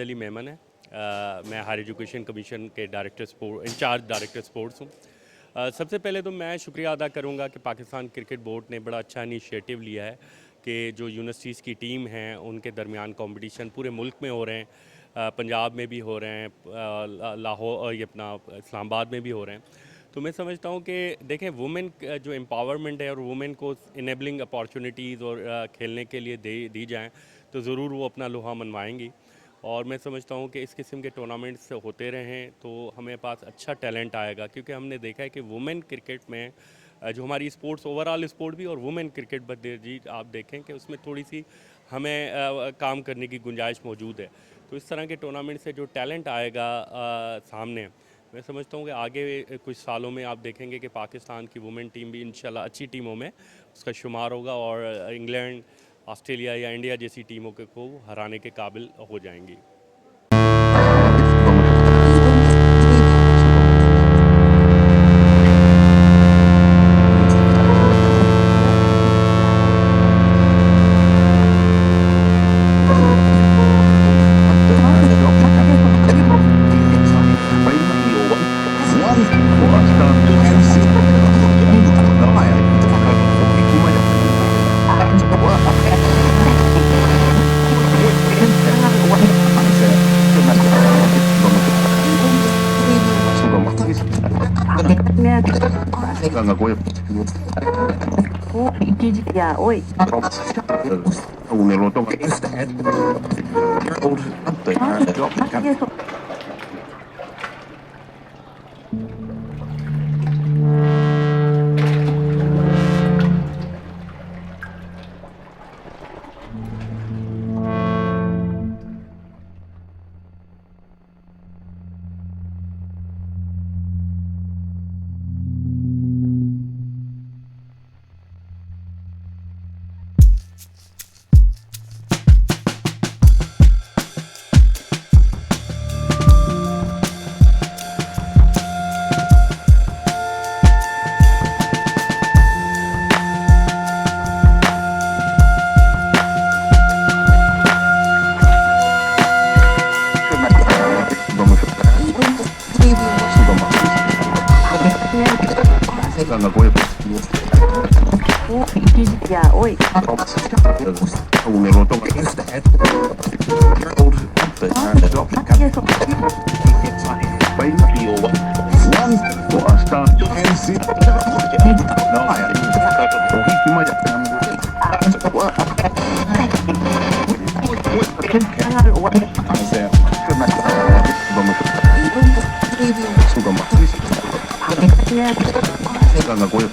अली मेमन है। मैं higher education commission के इंचार्ज डायरेक्टर स्पोर्ट्स हूँ। सबसे पहले तो मैं शुक्रिया अदा करूँगा कि पाकिस्तान क्रिकेट बोर्ड ने बड़ा अच्छा इनिशिएटिव लिया है कि जो यूनिवर्सिटीज़ की टीम हैं उनके दरमियान कंपटीशन पूरे मुल्क में हो रहे हैं। पंजाब में भी हो रहे हैं, लाहौर ये अपना इस्लामाबाद में भी हो रहे हैं। तो मैं समझता हूँ कि देखें वुमेन जो एम्पावरमेंट है और वुमेन को इनेबलिंग अपॉर्चुनिटीज़ और खेलने के लिए दी जाएँ तो ज़रूर वो अपना लोहा मनवाएंगी। और मैं समझता हूँ कि इस किस्म के टूर्नामेंट्स होते रहें तो हमें पास अच्छा टैलेंट आएगा, क्योंकि हमने देखा है कि वुमेन क्रिकेट में जो हमारी स्पोर्ट्स ओवरऑल स्पोर्ट भी और वुमेन क्रिकेट जी आप देखें कि उसमें थोड़ी सी हमें काम करने की गुंजाइश मौजूद है। तो इस तरह के टूर्नामेंट से जो टैलेंट आएगा सामने, मैं समझता हूँ कि आगे कुछ सालों में आप देखेंगे कि पाकिस्तान की वुमेन टीम भी इंशाल्लाह अच्छी टीमों में उसका शुमार होगा और इंग्लैंड, ऑस्ट्रेलिया या इंडिया जैसी टीमों को हराने के काबिल हो जाएंगी। Ganga gue Ya, oi. un eloto Ganga gue Ya, oi. un eloto Ganga gue